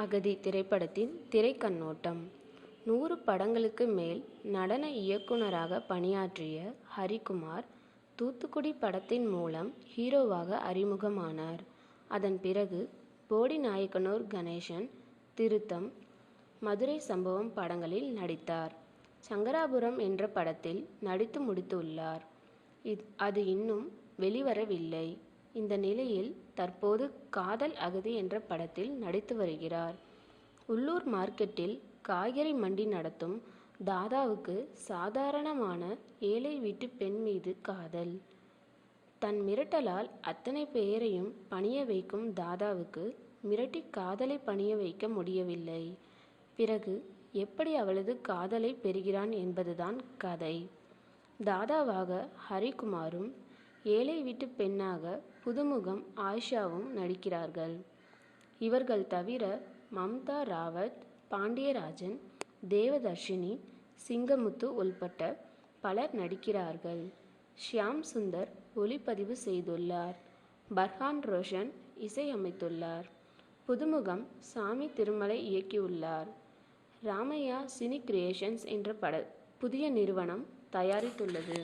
அகதி திரைப்படத்தின் திரைக்கண்ணோட்டம். 100 படங்களுக்கு மேல் நடன இயக்குனராக பணியாற்றிய ஹரிகுமார், தூத்துக்குடி படத்தின் மூலம் ஹீரோவாக அறிமுகமானார். அதன் பிறகு போடிநாயக்கனூர் கணேசன், திருத்தம், மதுரை சம்பவம் படங்களில் நடித்தார். சங்கராபுரம் என்ற படத்தில் நடித்து முடித்துள்ளார். அது இன்னும் வெளிவரவில்லை. இந்த நிலையில் தற்போது காதல் அகதி என்ற படத்தில் நடித்து வருகிறார். உள்ளூர் மார்க்கெட்டில் காய்கறி மண்டி நடத்தும் தாதாவுக்கு சாதாரணமான ஏழை வீட்டு பெண் மீது காதல். தன் மிரட்டலால் அத்தனை பேரையும் பணிய வைக்கும் தாதாவுக்கு மிரட்டி காதலை பணிய வைக்க முடியவில்லை. பிறகு எப்படி அவளது காதலை பெறுகிறான் என்பதுதான் கதை. தாதாவாக ஹரிகுமாரும், ஏழை வீட்டு பெண்ணாக புதுமுகம் ஆயிஷாவும் நடிக்கிறார்கள். இவர்கள் தவிர மம்தா ராவத், பாண்டியராஜன், தேவதர்ஷினி, சிங்கமுத்து உள்பட்ட பலர் நடிக்கிறார்கள். ஷியாம் சுந்தர் ஒளிப்பதிவு செய்துள்ளார். பர்ஹான் ரோஷன் இசையமைத்துள்ளார். புதுமுகம் சாமி திருமலை இயக்கியுள்ளார். ராமையா சினி கிரியேஷன்ஸ் என்ற புதிய நிறுவனம் தயாரித்துள்ளது.